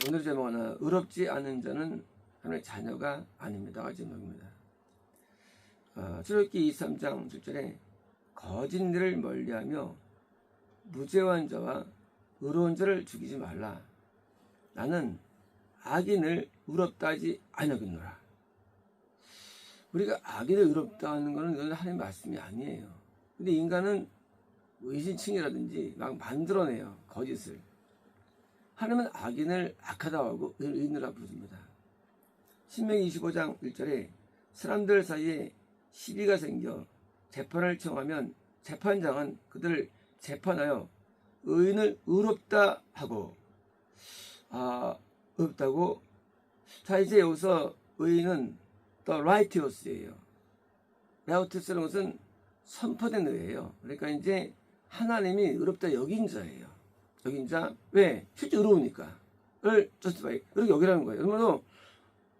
오늘 제목은 의롭지 않은 자는 하나님의 자녀가 아닙니다가 제목입니다. 출애굽기 23장 7절에 거짓 일을 멀리하며 무죄한 자와 의로운 자를 죽이지 말라. 나는 악인을 의롭다 하지 아니하겠노라. 우리가 악인을 의롭다 하는 것은 이건 하나님의 말씀이 아니에요. 근데 인간은 의신칭이라든지 막 만들어내요. 거짓을. 하나님은 악인을 악하다고 하고 의인이라 부릅니다. 신명기 25장 1절에 사람들 사이에 시비가 생겨 재판을 청하면 재판장은 그들을 재판하여 의인을 의롭다 하고 의롭다고. 자, 이제 여기서 의인은 the righteous예요. righteous라는 것은 선포된 의예요. 그러니까 이제 하나님이 의롭다 여긴 자예요. 여긴 자. 왜? 실제 의로우니까. 를 justify. 이렇게 여기라는 거예요. 그러므로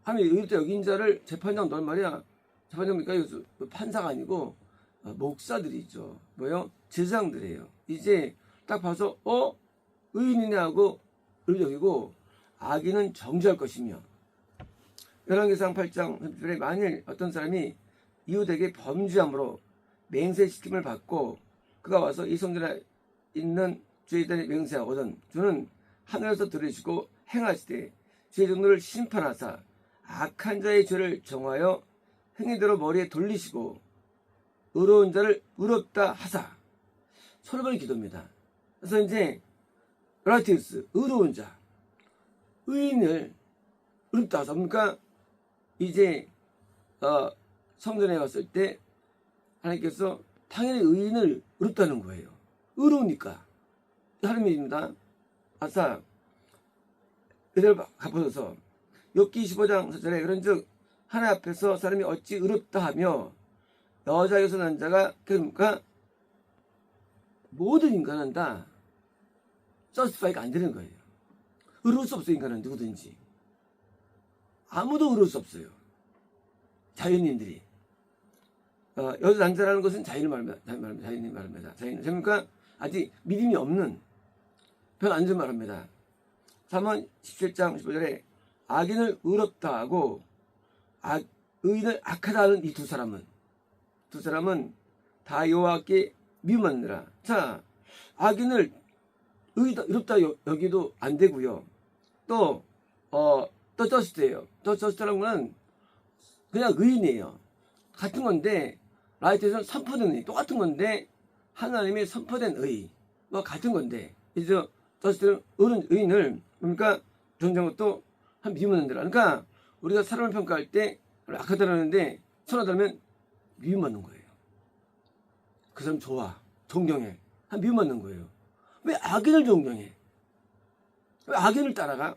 하나님이 의롭다 여긴 자를 재판장 넌 말이야. 재판장이니까 판사가 아니고 목사들이죠. 뭐요? 제사장들이에요. 이제 딱 봐서 의인이네 하고 의롭다 여기고 악인은 정죄할 것이며. 열왕기상 8장 30절에 만일 어떤 사람이 이웃에게 범죄함으로 맹세시킴을 받고 그가 와서 이 성전에 있는 주의 전에 맹세하거든 주는 하늘에서 들으시고 행하시되 주의 정도를 심판하사 악한 자의 죄를 정하여 행위대로 머리에 돌리시고 의로운 자를 의롭다 하사. 서너 번의 기도입니다. 그래서 이제 라이티우스 의로운 자, 의인을 의롭다 하사. 그러니까 이제 성전에 갔을 때 하나님께서 당연히 의인을 의롭다는 거예요. 의로우니까. 하나님입니다. 아사 그대로 갚아줘서. 욥기 25장 4절에 그런즉 하나님 앞에서 사람이 어찌 의롭다 하며 여자에게서 난 자가 그러니까 모든 인간은 다 저스티파이가 안 되는 거예요. 의로울 수 없어요. 인간은 누구든지. 아무도 의로울 수 없어요. 자연인들이. 여자 남자라는 것은 자연을 말합니다. 자연이 말합니다. 자연. 그러니까 아직 믿음이 없는 별 안 좋은 말합니다. 3번 17장 15절에 악인을 의롭다 하고 의인을 악하다 하는 이 두 사람은 다 여호와께 미움하느라. 자, 악인을 의롭다 여기도 안 되고요. 또 저스트예요. 저스트라는 건 그냥 의인이에요. 같은 건데 라이트에서는 선포된 의 똑같은 건데 하나님의 선포된 의와 같은 건데 이제 저스트는 의인을 그러니까 존재한 것도 한 미움하는 데라. 그러니까 우리가 사람을 평가할 때 악하다라는데 선하다면 미움하는 거예요. 그 사람 좋아, 존경해, 한 미움하는 거예요. 왜 악인을 존경해? 왜 악인을 따라가?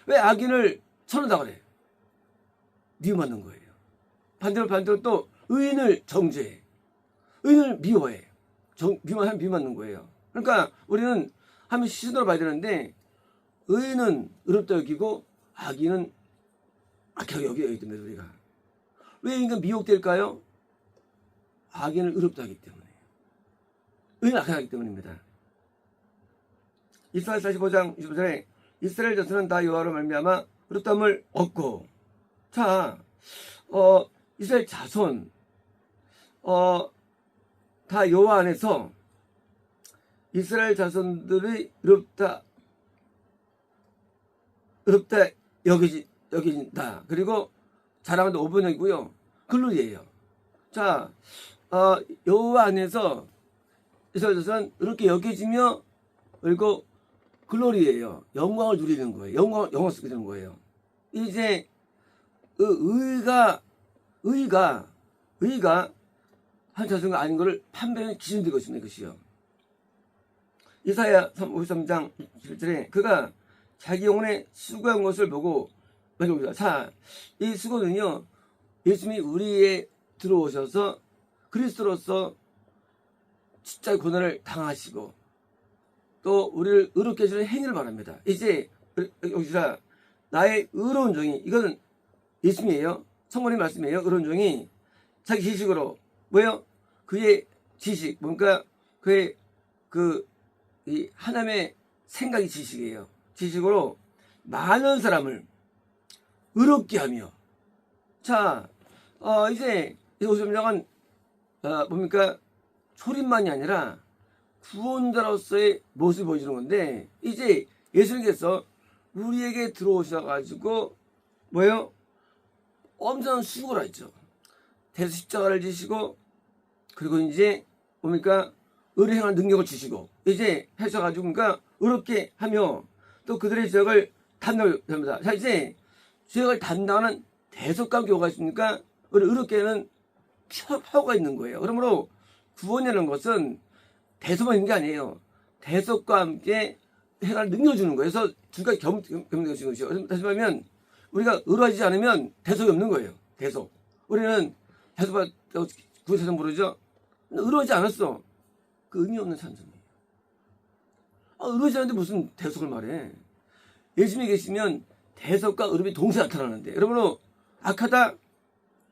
왜 악인을 선하다 그래? 미움하는 거예요. 반대로 또 의인을 정죄해, 의인을 미워해, 미워하는 거예요. 그러니까 우리는 한번 시선으로 봐야 되는데 의인은 의롭다 여기고 악인은 악하게 여겨야 됩니다. 우리가 왜 인간 미혹될까요? 악인을 의롭다 하기 때문에, 의인을 악하게 하기 때문입니다. 이스라엘 45장 25절에 이스라엘 자손은 다 여호와로 말미암아 의롭다함을 얻고. 자, 이스라엘 자손 다 여호와 안에서 이스라엘 자손들이 의롭다 여겨진다. 그리고 자랑한다 5번이고요. 글로리예요. 자, 여호와 안에서 이스라엘 자손은 이렇게 여겨지며 그리고 글로리예요. 영광을 누리는 거예요. 영광을 쓰게 되는 거예요. 이제 의가 한 자손가 아닌 것을 판별하는 기준이 될 것입니다. 이것이요. 이사야 53장 7절에 그가 자기 영혼에 수고한 것을 보고 말합니다. 자, 이 수고는요, 예수님이 우리에 들어오셔서 그리스도로서 진짜 고난을 당하시고 또 우리를 의롭게 해주는 행위를 말합니다. 이제 여기서 나의 의로운 종이, 이거는 예수님이에요. 성모님 말씀이에요. 의로운 종이 자기 지식으로 뭐예요? 그의 지식, 뭔가 그의 이 하나님의 생각이 지식이에요. 지식으로 많은 사람을 의롭게 하며. 자, 이제 50장은 뭡니까? 초림만이 아니라 구원자로서의 모습을 보여주는 건데, 이제 예수님께서 우리에게 들어오셔가지고 뭐예요? 엄청난 수고를 하죠. 대서 십자가를 지시고, 그리고 이제 뭡니까? 의를 행하는 능력을 주시고, 이제 하셔가지고 그러니까 의롭게 하며 또 그들의 죄악을 담당합니다. 자, 이제 죄악을 담당하는 대속과 함께 뭐가 있습니까? 의롭게 하는 표가 있는 거예요. 그러므로 구원이라는 것은 대속만 있는 게 아니에요. 대속과 함께 행할 능력을 주는 거예요. 그래서 두 가지 겸능을 주는 것이죠. 다시 말하면 우리가 의로워지지 않으면 대속이 없는 거예요. 대속. 우리는 대속받다고 구에서 부르죠. 의로워지지 않았어. 그 의미 없는 찬송이에요. 의로워지지 않는데 무슨 대속을 말해. 예수님이 계시면 대속과 의롭이 동시에 나타나는데, 여러분 악하다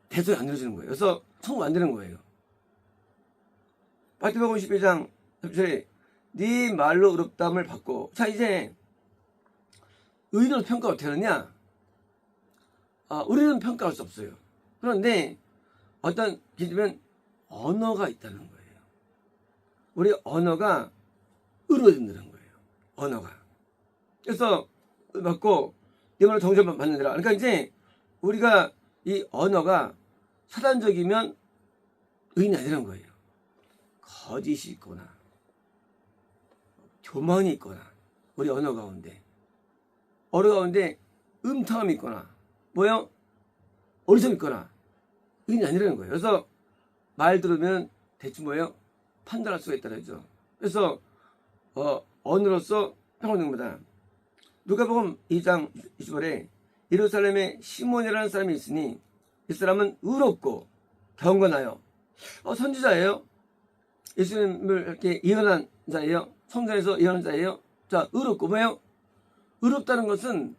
대속이 안 이루어지는 거예요. 그래서 천국 안 되는 거예요. 마태복음 12장 10절에 네 말로 의롭다함을 받고. 자, 이제 의인으로 평가 어떻게 하느냐? 우리는 평가할 수 없어요. 그런데 어떤 기준은 언어가 있다는 거예요. 우리 언어가 의로워진다는 거예요. 언어가. 그래서 받고 네 말로 정죄를 받느니라. 그러니까 이제 우리가 이 언어가 사단적이면 의인이 아니라는 거예요. 거짓이 있거나 교만이 있거나 우리 언어 가운데 음탕함이 있거나 뭐요? 어리석이 있거나 의인이 아니라는 거예요. 그래서 말 들으면 대충 뭐예요? 판단할 수가 있다는 거죠. 그래서 언어로서 평가하는 겁니다. 누가복음 2장 20절에 예루살렘에 시몬이라는 사람이 있으니 이 사람은 의롭고 경건하여 선지자예요. 예수님을 이렇게 예언한 자예요. 성전에서 예언한 자예요. 자, 의롭고 뭐예요? 의롭다는 것은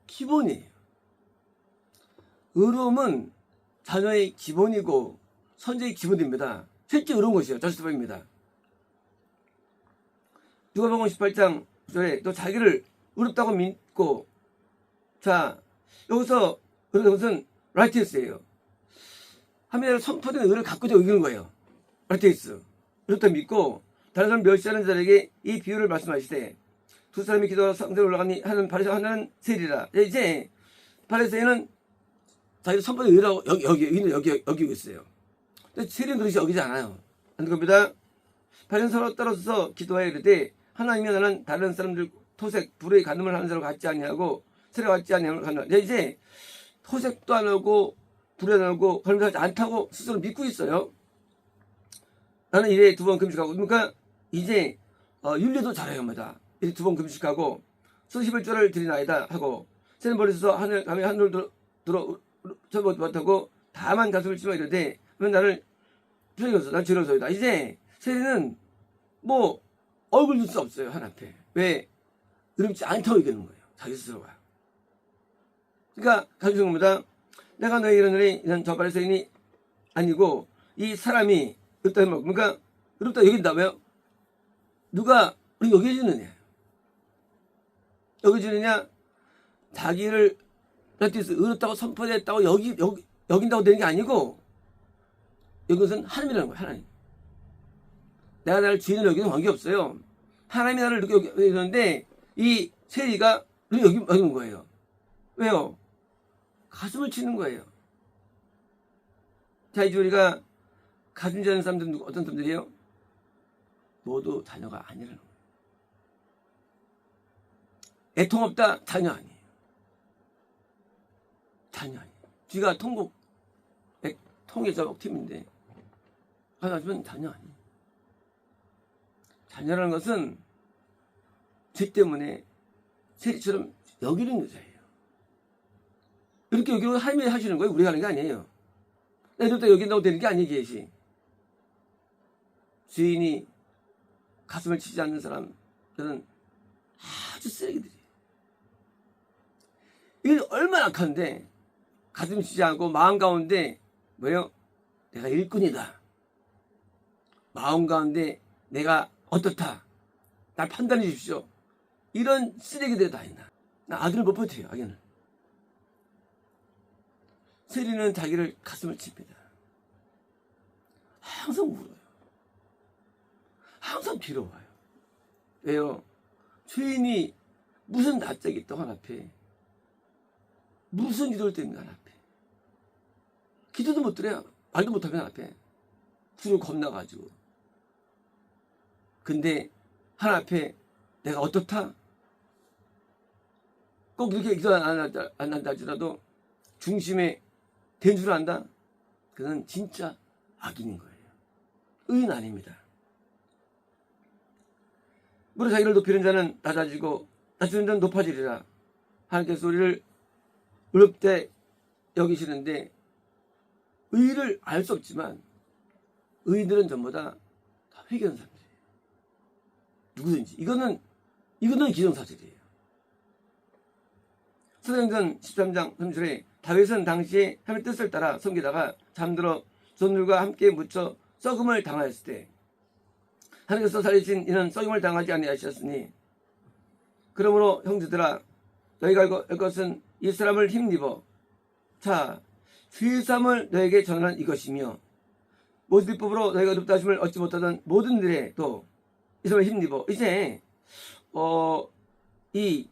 기본이에요. 의로움은 자녀의 기본이고 선제의 기본입니다. 실제 의로운 것이에요. 자수법입니다. 누가복음 18장 9절에 또 자기를 의롭다고 믿고, 자, 여기서 의로운 것은 라이티스예요. 하면서 선포된 의를 갖고자 여기는 거예요. 라이티스. 의롭다 믿고 다른 사람 멸시하는 자에게 이 비유를 말씀하시되 두 사람이 기도하러 성전에 올라가니 하는 바리새인 하나는 세리라. 이제 바리새인은 자기를 선포된 의라고 여기고 있어요. 근데 세리는 그릇이 여기지 않아요. 안 겁니다. 바리새인 서로 떨어져서 기도하여 이르되 하나님이 나는 다른 사람들 토색 불의 간음을 하는 자로 같지 아니하고 세례 같지 아니하고 간다. 이제 토색도 안 하고 불에 안 하고 간음도 하지 않다고 스스로 믿고 있어요. 나는 일에 2번 금식하고, 그러니까 이제 윤리도 잘해야 합니다. 이제 2번 금식하고 수십 일조를 드리나이다 하고 새는 버리셔서 하늘 감에 하늘 들어 저것 못하고 다만 가슴을 치며 이르되 왜 나를 표현해서 난 죄로서이다. 이제 세리는 뭐 얼굴 줄 수 없어요. 하나님 앞에. 왜? 의롭지 않다고 얘기하는 거예요. 자기 스스로가. 그러니까 가르치는 겁니다. 내가 너에게 이르노니 이는 저 바리새인이 아니고 이 사람이 의롭다 하면 그러니까 의롭다 여긴다. 왜요? 누가 우리 여겨주느냐? 여겨주느냐? 자기를 의롭다고 선포했다고 여긴다고 되는 게 아니고, 이것은 하나님이라는 거예요. 하나님. 내가 나를 주인으로 여기는 관계없어요. 하나님이 나를 이렇게 여기는데 이 세리가 여기는 거예요. 왜요? 가슴을 치는 거예요. 자, 이제 우리가 가슴 치는 사람들은 어떤 사람들이에요? 모두 자녀가 아니라는 거예요. 애통 없다? 자녀 아니에요. 자녀 아니에요. 쥐가 통계자복 팀인데 하지만 자녀 아니에요. 자녀라는 것은 죄 때문에 세리처럼 여기는 여자예요. 이렇게 여기는 하나님이 하시는 거예요. 우리가 하는 게 아니에요. 애들도 여긴다고 되는 게 아니에요. 계시. 주인이 가슴을 치지 않는 사람들은 아주 쓰레기들이에요. 이게 얼마나 악한데 가슴 치지 않고 마음 가운데 뭐예요? 내가 일꾼이다. 마음 가운데 내가 어떻다. 날 판단해 주십시오. 이런 쓰레기들이 다 있나. 아기를 못 버텨요. 아기는. 세리는 자기를 가슴을 칩니다. 항상 울어요. 항상 괴로워요. 왜요? 죄인이 무슨 낯짝이 또 하나 앞에, 무슨 기도를 때문에 하나 앞에, 기도도 못 드려요. 말도 못하면 앞에 불을 겁나가지고. 근데 하나 앞에 내가 어떻다? 꼭 그렇게 기도 안 한다 할지라도 중심에 된 줄 안다? 그는 진짜 악인인 거예요. 의인 아닙니다. 무릇 자기를 높이는 자는 낮아지고 낮추는 자는 높아지리라. 하나님께서 우리를 의롭게 여기시는데 의를 알 수 없지만 의인들은 전부 다 회개하는 사람들이에요. 누구든지. 이거는 기정사실이에요. 사도행전 13장 3절에 다윗은 당시에 하나님의 뜻을 따라 섬기다가 잠들어 전들과 함께 묻혀 썩음을 당하였을 때 하나님께서 살리신 이는 썩임을 당하지 아니하셨으니 그러므로 형제들아 너희가 알 것은 이 사람을 힘입어 자 죄사함을 너에게 전한 이것이며 모든 율법으로 너희가 의롭다 하심을 얻지 못하던 모든 일에 또 이 사람을 힘입어. 이제 이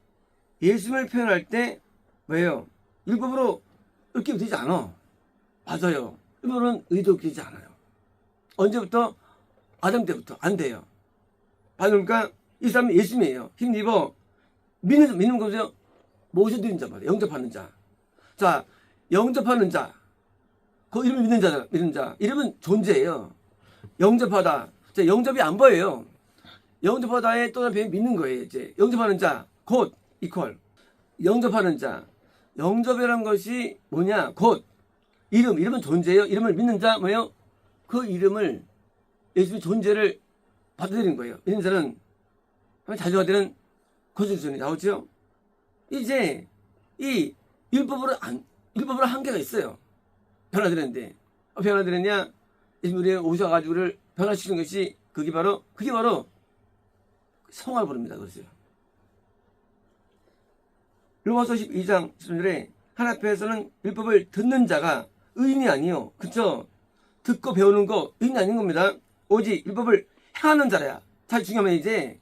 예수님을 표현할 때 왜요? 율법으로 의롭게 되지 않아. 맞아요. 율법은 의롭게 되지 않아요. 언제부터? 아담 때부터 안 돼요. 그러니까 이 사람은 예수님이에요. 힘입어 믿는 거죠. 모셔드린 자 말이에요. 영접하는 자. 자, 영접하는 자. 그 이름을 믿는 자. 이름은 존재예요. 영접하다. 자, 영접이 안 보여요. 영접하다에 또 다른 표현이 믿는 거예요. 이제 영접하는 자, 곧 이퀄. 영접하는 자. 영접이라는 것이 뭐냐? 곧 이름은 존재예요. 이름을 믿는 자 뭐예요? 그 이름을 예수님의 존재를 받아들이는 거예요. 믿는 자는 자주가 되는 거짓선이 나오죠. 이제 이 율법으로 한계가 있어요. 변화되는데 변화되느냐? 예수님이 오셔가지고 우리를 변화시키는 것이 그게 바로 성화를 부릅니다. 그러세요. 로마서 12장 10절에 하나님 앞에서는 율법을 듣는 자가 의인이 아니요. 그쵸? 듣고 배우는 거 의인이 아닌 겁니다. 오직 율법을 행하는 자라야. 자, 중요하면 이제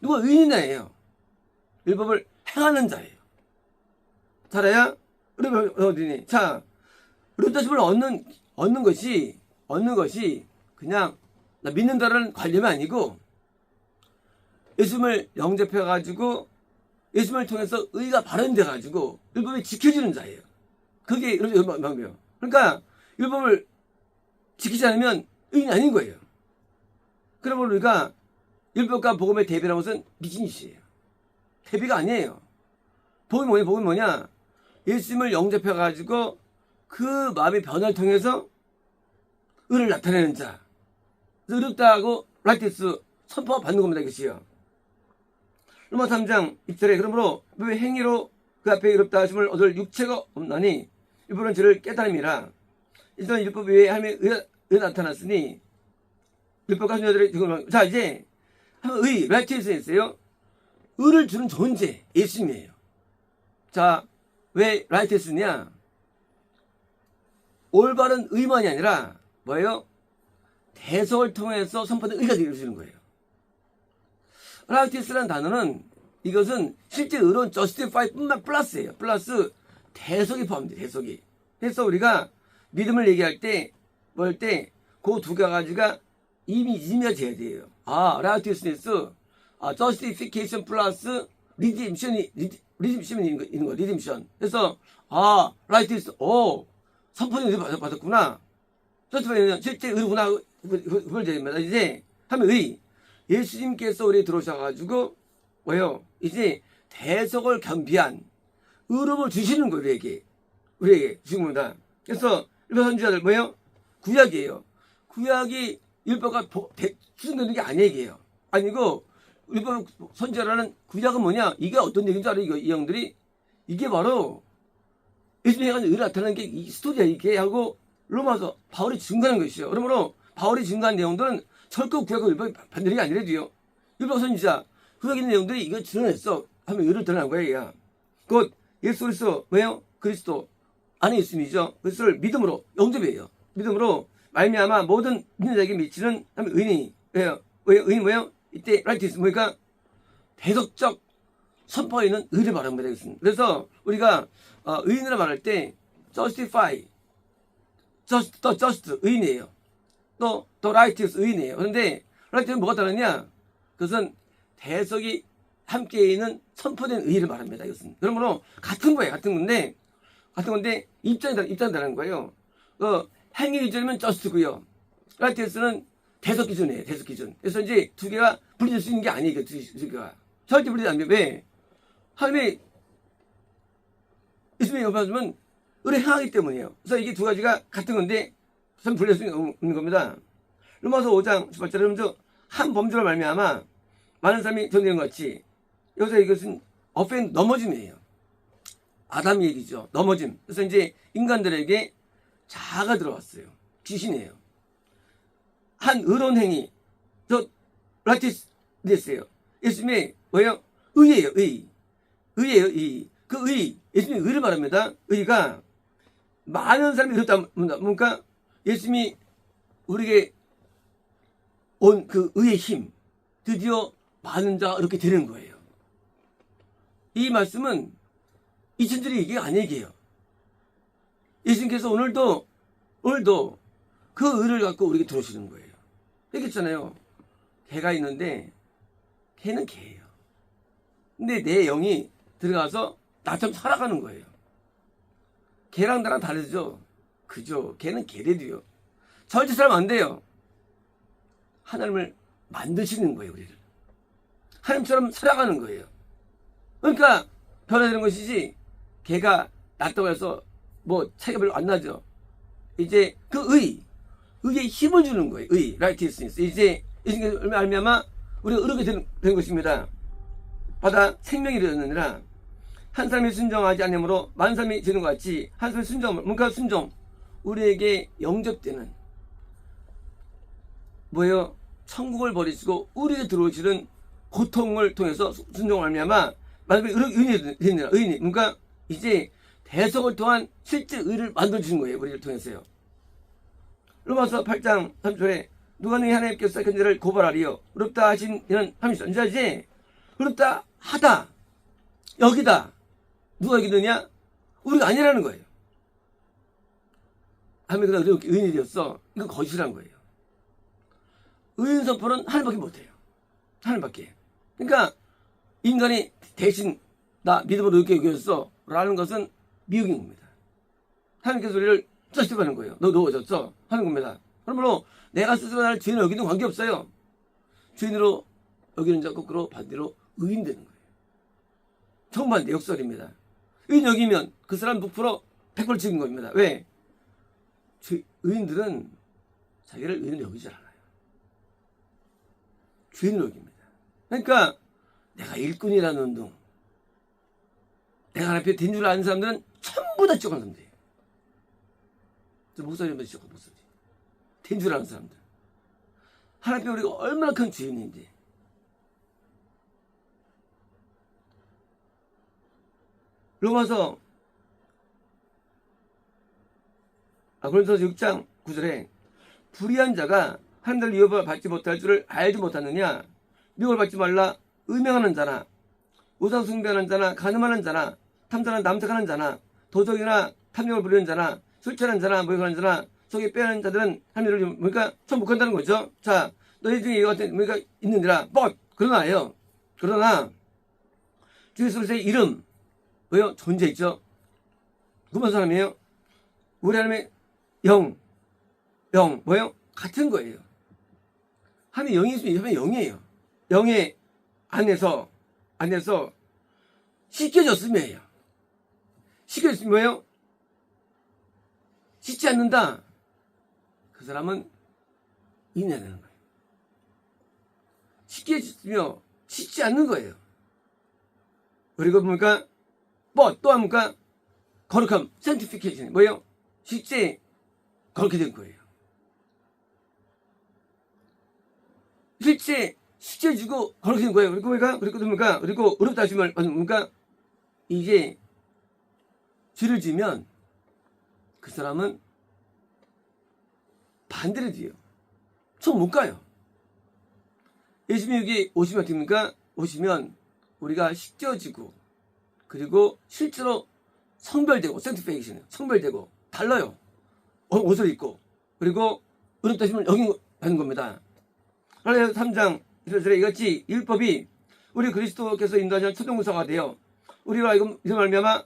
누가 의인이냐예요. 율법을 행하는 자예요. 자라야 율법을 얻으니. 자, 의롭다심을 얻는 것이 그냥 나 믿는다라는 관념이 아니고 예수님을 영접해가지고 예수님을 통해서 의가 발현돼가지고 율법이 지켜지는 자예요. 그게 율법이에요. 그러니까 율법을 지키지 않으면 의인이 아닌 거예요. 그러므로 우리가 율법과 복음의 대비라는 것은 미친 짓이에요. 대비가 아니에요. 복음이 뭐냐? 예수님을 영접해가지고 그 마음의 변화를 통해서 의를 나타내는 자. 의롭다고 라이티스 선포가 받는 겁니다. 이것이요. 로마 3장 2절에 그러므로 왜 행위로 그 앞에 의롭다 하심을 얻을 육체가 없나니 율법은 죄를 깨달음이라. 일단 율법 외에 하나님의 의가 나타났으니 율법과 순자들의 자 이제 의 라이티스에 있어요. 의를 주는 존재 예수님이에요. 자 왜 라이티스냐? 올바른 의만이 아니라 뭐예요? 대속을 통해서 선포된 의가 되어주는 거예요. 라이티스라는 단어는 이것은 실제 의로운 justify 뿐만 플러스예요. 플러스 대속이 포함돼요. 대속이. 그래서 우리가 믿음을 얘기할 때 그 두 가지가 이미지가 돼야 돼요. 라이티스니스, justification 플러스 리딤션이 있는 거. 리딤션. 그래서 라이티스, 선포된 의를 받았구나. justify는 실제 의구나. 그걸 됩니다. 이제 하면 예수님께서 우리 들어오셔가지고 뭐요? 이제 대속을 겸비한 의로움을 주시는 거예요. 우리에게 주신 겁니다. 그래서 율법 선지자들 뭐예요? 구약이에요. 구약이 율법과 추진되는 게 아니에요. 아니고 율법 선지자라는 구약은 뭐냐? 이게 어떤 얘기인 줄 알아요? 이 형들이 이게 바로 예수님이 해가지고 의를 나타내는 게 이 스토리야. 이게 하고 로마서 바울이 증거하는 것이요. 그러므로 바울이 증거한 내용들은 철거 구약과 율법이 반대는 아니래도요. 율법 선지자 구약에 있는 내용들이 이거 드러냈어 하면 의를 드러난 거예요. 곧 예수 그리스도 뭐예요? 그리스도 안에 있음이죠. 그리스도를 믿음으로 영접이에요. 믿음으로 말미암아 모든 믿는 자에게 미치는 의인이 왜요? 의인 뭐예요? 이때 라이티스 뭐니까 대속적 선포에 있는 의를 말합니다. 그래서 우리가 의인이라 말할 때 justify, just 의인이에요. 또 righteous 의인이에요. 그런데 righteous는 뭐가 다르냐? 그것은 대속이 함께 있는 선포된 의의를 말합니다. 이것은 그러므로 같은 거예요. 같은 건데 입장이 다른 거예요. 행위 기준이면 just고요. righteous는 대속 기준이에요. 대속 기준. 그래서 이제 두 개가 분리될 수 있는 게 아니에요. 두 개가 절대 분리되지 않는 게 왜? 하나님의 예수님이 옆에서면 의를 행하기 때문이에요. 그래서 이게 두 가지가 같은 건데 참 분리할 수 있는 겁니다. 로마서 5장 18절에 먼저 한 범죄로 말미암아 많은 사람이 전되는 것 같이 여기서 이것은 넘어짐이에요. 아담 얘기죠. 넘어짐. 그래서 이제 인간들에게 자아가 들어왔어요. 귀신이에요. 한 의로운 행위, 라이티스 됐어요. 예수님의 뭐예요? 의예요. 의예요. 그 예수님의 의를 말합니다. 의가 많은 사람이 의롭다. 뭔가 예수님이 우리에게 온 그 의의 힘, 드디어 많은 자가 이렇게 되는 거예요. 이 말씀은 2000절의 얘기가 아닌 얘기예요. 예수님께서 오늘도 그 의를 갖고 우리에게 들어오시는 거예요. 얘기했잖아요. 개가 있는데 개는 개예요. 근데 내 영이 들어가서 나처럼 살아가는 거예요. 개랑 나랑 다르죠. 그죠. 개는 개래도요. 절대 살면 안 돼요. 하나님을 만드시는 거예요. 우리를 하나님처럼 살아가는 거예요. 그러니까 변화되는 것이지 개가 낫다고 해서 뭐 차이가 별로 안 나죠. 이제 그 의에 힘을 주는 거예요. righteousness. 이제 예수님께서 말미암아 우리가 의롭게 된 것입니다. 바다 생명이 되었느니라. 한 사람이 순종하지 않으므로 많은 사람이 되는 것 같이 한 사람이 뭔가 순종 우리에게 영접되는 뭐예요? 천국을 버리시고 우리에게 들어오시는 고통을 통해서 순종을 말미암아 많은 사람이 의인이 되느라. 의인이 뭔가 이제 대속을 통한 실제 의를 만들어주신 거예요. 우리를 통해서요. 로마서 8장 3절에 누가 너희 하나님께서 택한 자를 고발하리요 의롭다 하신 이는 하면서 이제 의롭다 하다 여기다 누가 여기느냐? 우리가 아니라는 거예요. 하나님이 그냥 의인이 되었어. 이건 거짓이라는 거예요. 의인 선포는 하나님밖에 못해요. 하나님밖에. 그러니까 인간이 대신 나 믿음으로 이렇게 여겼어 라는 것은 미혹인 겁니다. 하나님께서 우리를 저시하는 거예요. 너 넣어졌어 하는 겁니다. 그러므로 내가 스스로 나를 죄인으로 여기는 관계없어요. 죄인으로 여기는 자 거꾸로 반대로 의인 되는 거예요. 정반대 역설입니다. 의인 여기면 그 사람 100% 찍은 겁니다. 왜? 의인들은 자기를 의인으로 여기지 않아요. 죄인으로 여깁니다. 그러니까 내가 일꾼이라는 운동, 내가 하나님 앞에 된 줄 아는 사람들은 전부 다 지옥한 사람들이에요. 저 목사님도 지옥한 목사님. 된 줄 아는 사람들. 하나님 앞에 우리가 얼마나 큰 죄인인지. 로마서 고린도서 6장 9절에 불의한 자가 하나님을 위협을 받지 못할 줄을 알지 못하느냐. 미혹을 받지 말라. 음행하는 자나 우상 숭배하는 자나 간음하는 자나 탐자나 남색하는 자나 도적이나 탐욕을 부리는 자나 술 취하는 자나 모욕하는 자나 속에 빼앗는 자들은 하나님을 그러니까 천복한다는 거죠. 자, 너희 중에 이와 같은 뭐가 있느니라. 그러나요. 그러나 주 예수 그리스도의 이름 왜요? 존재있죠. 누구만 사람이에요? 우리 하나님의 영 뭐예요? 같은 거예요. 하나님의 영이 있으면 하나님의 영이에요. 영의 안에서 씻겨졌음이에요. 씻겨졌으면 뭐예요? 씻지 않는다. 그 사람은 인내되는 거예요. 씻겨졌으며 씻지 않는 거예요. 그리고 뭡니까? 또 합니까? 거룩함, sanctification. 뭐예요? 실제 거룩히 된 거예요. 실제 씻겨주고 거룩히 된 거예요. 그리고 뭡니까? 그리고 의롭다 하심을 뭡니까? 이제 죄를 지면 그 사람은 반대로 돼요. 저 못 가요. 예수님이 여기 오시면 어떻게 됩니까? 오시면 우리가 씻겨지고 그리고 실제로 성별되고 sanctification, 성별되고 달라요. 옷을 입고 그리고 의롭다심을 여기는 겁니다. 갈라디아서 3장 1절에 이같이 율법이 우리 그리스도께서 인도하신 초등교사가 되어 우리가 이거 말미암아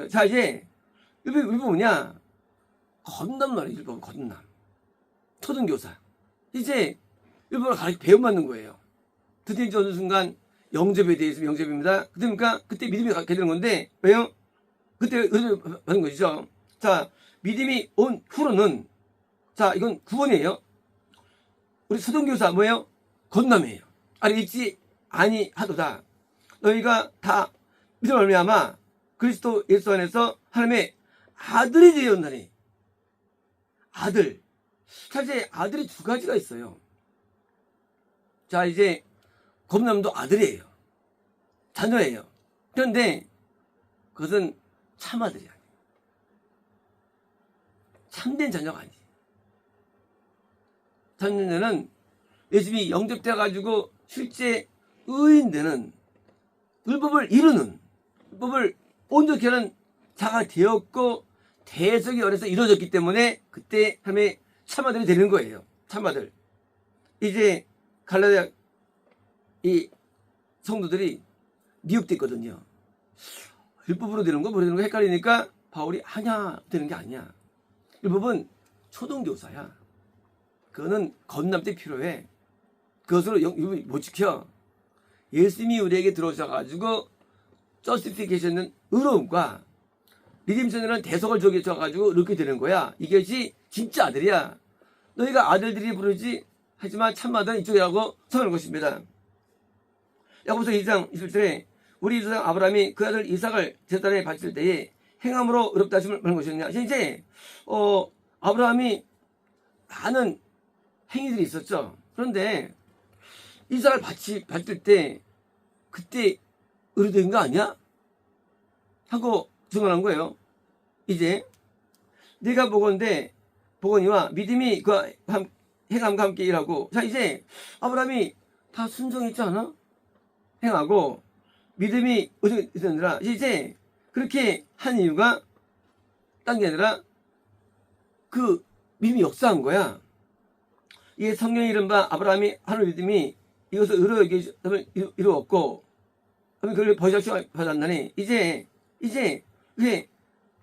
자 이제 율법이 뭐냐? 건담 말이에요. 율법은 건담. 초등교사. 이제 율법을 가르쳐 배움받는 거예요. 드디어 이제 어느 순간 영접에 대해서 영접입니다. 그러니까 그때 믿음이 갖게 되는 건데 왜요? 그때 은혜를 받는 것이죠. 자, 믿음이 온 후로는 자 이건 구원이에요. 우리 초등교사 뭐예요? 건담이에요. 아니 읽지 아니하도다. 너희가 다 믿음을 말미암아 그리스도 예수 안에서 하나님의 아들이 되었나니. 아들. 자 이제 아들이 두 가지가 있어요. 자 이제 건담도 아들이에요. 자녀예요. 그런데 그것은 참아들이 아니에요. 참된 자녀가 아니에요. 자녀는 예수님이 영접돼 가지고 실제 의인되는 율법을 이루는 율법을 온전히 하는 자가 되었고 대적이 어려서 이루어졌기 때문에 그때 하나님의 참아들이 되는 거예요. 참아들. 이제 갈라디아 이 성도들이 미혹됐거든요. 율법으로 되는 거 뭐로 되는 거 헷갈리니까 바울이 아냐 되는 게 아니야. 율법은 초등교사야. 그거는 건담 때 필요해. 그것으로 율법을 못 지켜. 예수님이 우리에게 들어오셔가지고 justification은 의로움과 리딤션은 대속을 줘가지고 이렇게 되는 거야. 이것이 진짜 아들이야. 너희가 아들들이 부르지 하지만 참아들은 이쪽이라고 선언한 것입니다. 야고보서 2장 21절에 우리 조상 아브라함이 그 아들 이삭을 제단에 바칠 때에 행함으로 의롭다 하심을 말한 것이었냐. 이제 아브라함이 많은 행위들이 있었죠. 그런데 이삭을 바칠 때 그때 의롭된 거 아니야? 하고 증언한 거예요. 이제 네가 보거니와 믿음이 그 행함과 함께 일하고. 자 이제 아브라함이 다 순종했지 않아? 행하고 믿음이 있었느라 이제 그렇게 한 이유가 딴 게 아니라 그 믿음이 역사한 거야. 이게 성경이 이른바 아브라함이 하는 믿음이 이것을 의로에게 이루었고 그걸 버시작시 받았나니 이제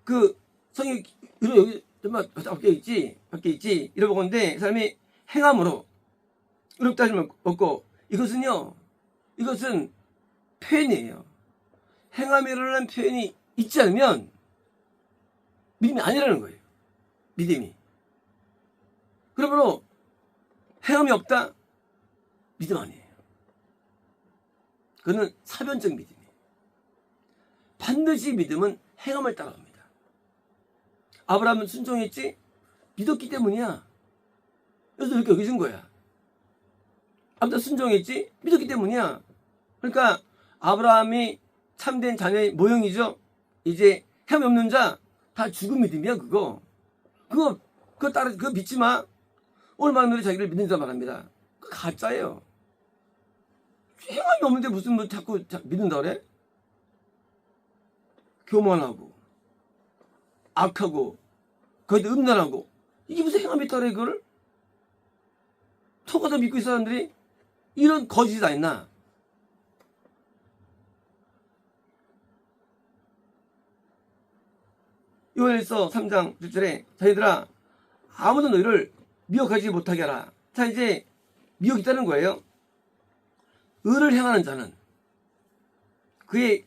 그 성경이 여기 밖에 있지 이러보건데 사람이 행함으로 의롭다 하심을 얻고 이것은 표현이에요. 행함이라는 표현이 있지 않으면 믿음이 아니라는 거예요. 믿음이. 그러므로 행함이 없다? 믿음 아니에요. 그거는 사변적 믿음이에요. 반드시 믿음은 행함을 따라갑니다. 아브라함은 순종했지? 믿었기 때문이야. 그래서 이렇게 여겨진 거야. 아브라함 순종했지? 믿었기 때문이야. 그러니까 아브라함이 참된 자녀의 모형이죠. 이제 행함이 없는 자 다 죽은 믿음이야 그거 믿지 마. 오늘 말하는 자기를 믿는 자 말합니다. 그거 가짜예요. 행함이 없는데 무슨 자꾸 믿는다 그래? 교만하고 악하고 거기다 음란하고 이게 무슨 행함이 있다 그래 그거를? 속아서 믿고 있는 사람들이 이런 거짓이 다 있나? 요한일서 3장 1절에 자기들아 아무도 너희를 미혹하지 못하게 하라. 자 이제 미혹이 있다는 거예요. 의를 행하는 자는 그의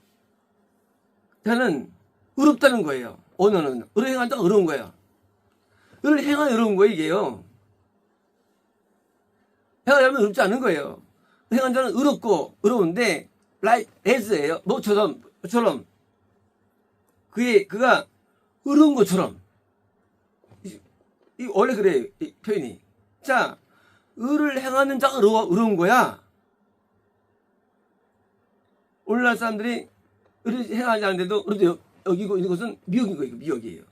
자는 의롭다는 거예요. 언어는 의를 행하는 자가 의로운 거예요. 의를 행하는 의로운 거예요 이게요. 행하지 않으면 의롭지 않은 거예요. 행하는 자는 의로운데 like as예요. 뭐처럼 그가 의로운 것처럼. 이 원래 그래요. 이 표현이. 자, 의를 행하는 자가 의로운 거야. 오늘날 사람들이 의를 행하지 않는데도 그래도 여기고 있는 것은 미혹인 거예요. 미혹이에요.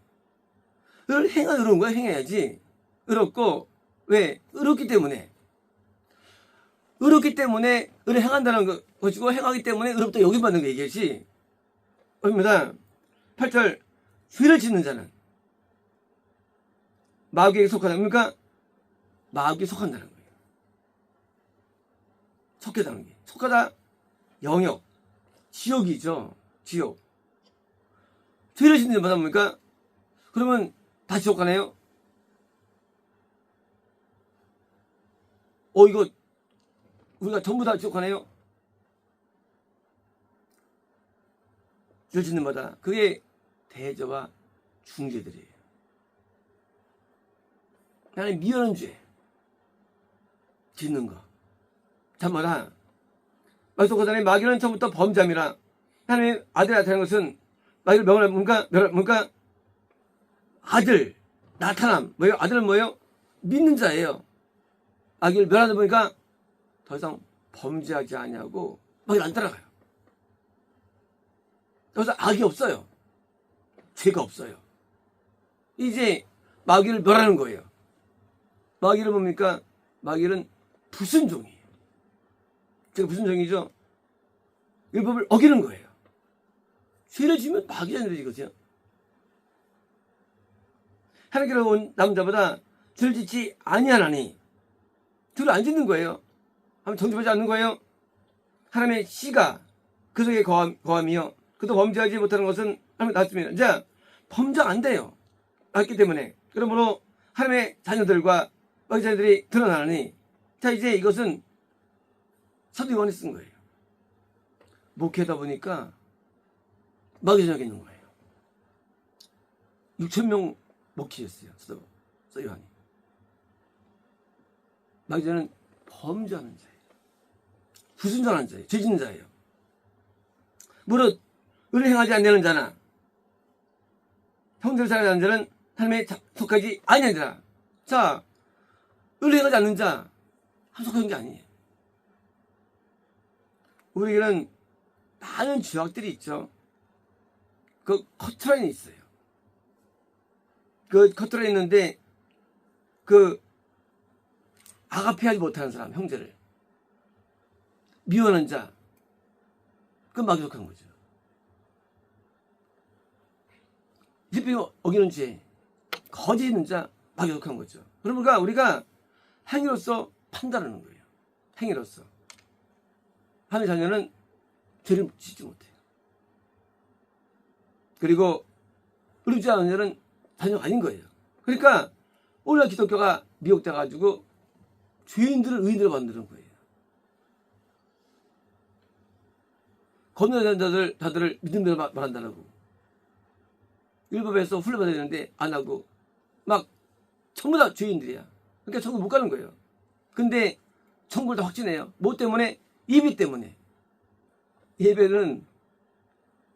의를 행하는 의로운 거야. 행해야지. 의롭고 왜? 의롭기 때문에. 의롭기 때문에 의를 행한다는 것이고 행하기 때문에 의롭다 여김받는 거 얘기지. 입니다. 8절 죄를 짓는 자는 마귀에게 속하다. 그러니까 마귀에 속한다는 거예요. 속하다는 게. 속하다 영역. 지옥이죠. 지옥. 죄를 짓는 자마다 뭡니까? 그러면 다 지옥 가네요? 이거 우리가 전부 다 지옥 가네요? 죄를 짓는 마다 그게 대저와 중죄들이에요. 하나님 미워하는 죄 짓는 거. 참마다 말씀하자니 마귀는 처음부터 범죄함이라. 하나님의 아들이 나타나는 것은 마귀를 명하는 뭔가 아들 나타남 뭐예요? 아들은 뭐예요? 믿는 자예요. 마귀를 멸하다 보니까 더 이상 범죄하지 아니하고 마귀를 안 따라가요. 그래서 악이 없어요. 죄가 없어요. 이제 마귀를 멸하는 거예요. 마귀를 뭡니까? 마귀는 불순종이에요. 제가 불순종이죠? 율법을 어기는 거예요. 죄를 지으면 마귀잖아요, 이거죠. 하나님께로 온 남자보다 죄를 짓지 아니하나니 죄를 안 짓는 거예요. 하면 정죄받지 않는 거예요. 하나님의 씨가 그 속에 거함이요. 그도 범죄하지 못하는 것은 하나님 낳습니다. 자, 범죄 안 돼요. 낳기 때문에. 그러므로 하나님의 자녀들과 마귀 자녀들이 드러나니, 자, 이제 이것은 사도 요한이 쓴 거예요. 목회하다 보니까 마귀 자녀가 있는 거예요. 6,000명 목회했어요. 사도 요한이. 마귀 자녀는 범죄하는 자예요. 불순종하는 자예요. 죄 짓는 자예요. 무릇 의를 행하지 않는 자나 형제를 사랑하는 자는 하나님의 속하지 아니하니라. 자, 의를 행하지 않는 자 속하는 게 아니에요. 우리에게는 많은 죄악들이 있죠. 그 커트라인이 있어요. 그 커트라인이 있는데 그 아가페하지 못하는 사람, 형제를 미워하는 자, 그건 마귀에 속한 거죠. 율법이 어기는 죄, 거짓 있는 자, 마귀에 속한 거죠. 그러니까 우리가 행위로서 판단하는 거예요. 행위로서. 하나님의 자녀는 죄를 짓지 못해요. 그리고 의롭지 않은 자는 자녀가 아닌 거예요. 그러니까 오늘날 기독교가 미혹돼가지고 죄인들을 의인으로 만드는 거예요. 건너야 되는 자들을 믿음대로 말한다고. 율법에서 훈련받아야 되는데 안 하고 막 전부 다 죄인들이야. 그러니까 천국 못 가는 거예요. 근데 천국을 다 확진해요. 뭐 때문에? 예배 때문에. 예배는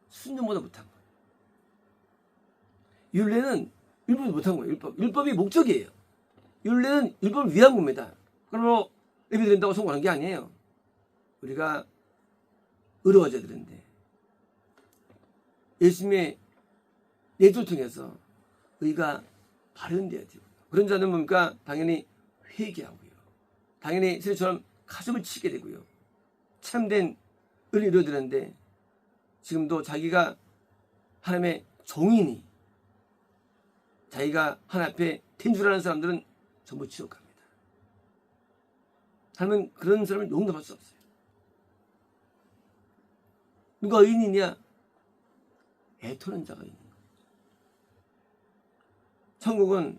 순종보다 못한 거예요. 율례는 율법이 못한 거예요. 율법이 목적이에요. 율례는 율법을 위한 겁니다. 그러므로 예배 드린다고 성공하는 게 아니에요. 우리가 의로워져야 되는데 예수님의 예조를 통해서 의가 발현돼야 돼요. 그런 자는 뭡니까? 당연히 회개하고요. 당연히 세례처럼 가슴을 치게 되고요. 참된 의를 이루어야 되는데 지금도 자기가 하나님의 종이니 자기가 하나님 앞에 된 줄 아는 사람들은 전부 지옥 갑니다. 하나님은 그런 사람을 용납할 수 없어요. 누가 의인이냐? 애토는 자가 있는 거예요. 천국은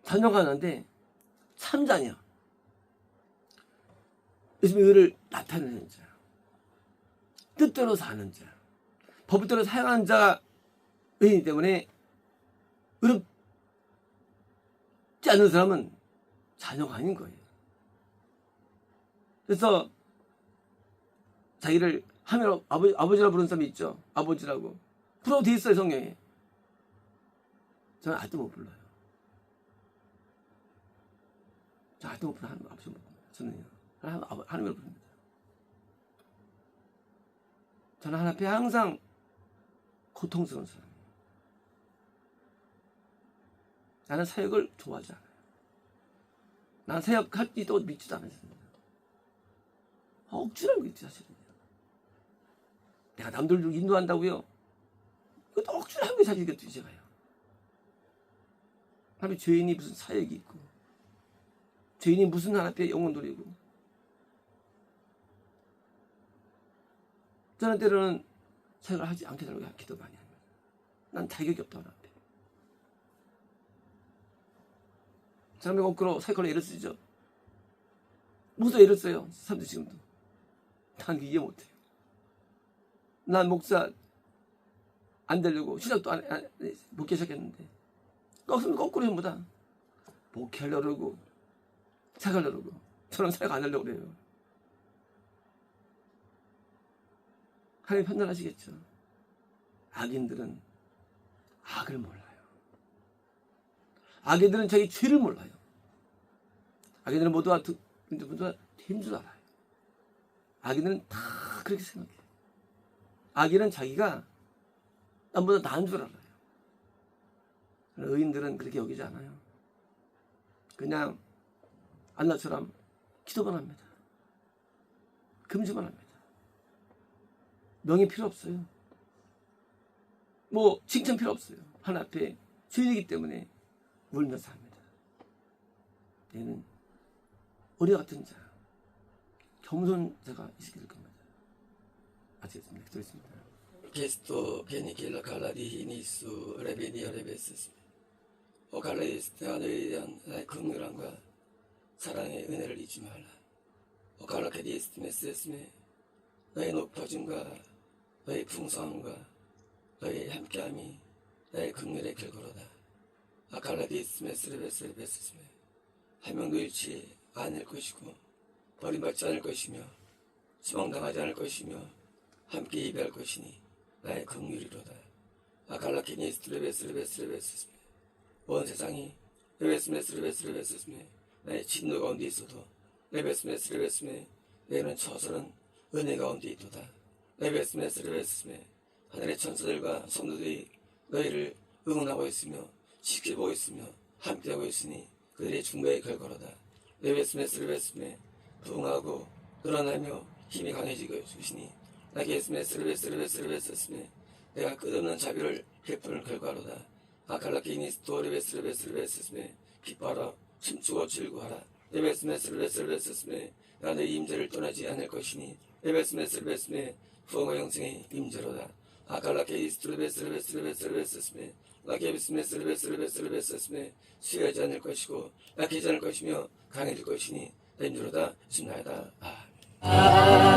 자녀가 하는데 참자녀. 예수님의 의를 나타내는 자. 뜻대로 사는 자. 법대로 사용하는 자가 의인이기 때문에 의롭지 않는 사람은 자녀가 아닌 거예요. 그래서 자기를 하면 아버지라고 부르는 사람이 있죠. 아버지라고. 부르고 돼 있어요, 성경에. 저는 아직도 못 불러요. 저 아직도 못 불러요. 하나님 아버지 못 불러요. 저는요. 하나님을 부릅니다. 저는 하나님 앞에 항상 고통스러운 사람이에요. 나는 사역을 좋아하지 않아요. 나는 사역할지도 믿지도 않았습니다. 억지로 믿지 사실은요. 내가 남들을 인도한다고요? 그것도 억지로 하는 게 사실 이게 제가요. 하나님 죄인이 무슨 사역이 있고 죄인이 무슨 하나님 앞에 영혼 돌리고 저는 때로는 사역을 하지 않게 되려고 기도 많이 합니다. 난 자격이 없다 하나님 앞에. 사람이 거꾸로 사역을 애를 쓰죠. 무슨 애를 써요? 사람들 지금도. 난 이해 못해요. 난 목사 안 되려고 신학도 목회 시작했는데 거꾸로 전부 다 목회하려고 사역하려고 저는 사역 안 하려고 그래요. 하나님 판단하시겠죠. 악인들은 악을 몰라요. 악인들은 자기 죄를 몰라요. 악인들은 모두가 된 줄 알아요. 악인들은 다 그렇게 생각해요. 악인은 자기가 남보다 나은 줄 알아요. 의인들은 그렇게 여기지 않아요. 그냥 안나처럼 기도만 합니다. 금주만 합니다. 명예 필요 없어요. 뭐 칭찬 필요 없어요. 하나님 앞에 죄인이기 때문에 울면서 합니다. 얘는 어리 같은 자, 겸손 자가 있게 될 겁니다. 아시겠습니까? 기도했습니다. 게스토 베니킬라 칼라디히니스 레베니아 레베스스 오칼레스테 하늘에 대한 나의 긍휼함과 사랑의 은혜를 잊지 말라. 오칼라케디스메스메 너의 높아짐과 너의 풍성함과 너의 함께함이 나의 긍휼의 길거로다. 아칼라디스메스레베스레베스메 한 명도 잃지 않을 것이고 버림받지 않을 것이며 수망당하지 않을 것이며 함께 예배할 것이니 나의 긍휼이로다. 아칼라케니스레베스레베스레베스메 온 세상이 레베스메스레베스레베스메 나의 진노 가운데 있어도 레베스메스레베스메 너희는 처서는 은혜 가운데 있도다. 레베스메스레베스메 하늘의 천사들과 성도들이 너희를 응원하고 있으며 지켜보고 있으며 함께하고 있으니 그들의 중보의 결과로다. 레베스메스레베스메 부흥하고 늘어나며 힘이 강해지고 주시니 라게스메스레베스레베스메 내가 끝없는 자비를 베푸는 결과로다. 아칼라케니스토 레베스레베스메 기뻐하라 춤추고 즐거워하라. 레베스메스레베스메 내가 내 임재를 떠나지 않을 것이니 레베스메스레베스메 부흥과 영생의 임재로다. 아칼라케이스트레베스레베스레베스레베스메 라케비스메스레베스레베스레베스메 수여하지 않을 것이고 약해지 않을 것이며 강해질 것이니 내 임재로다. 신나이다. 아멘.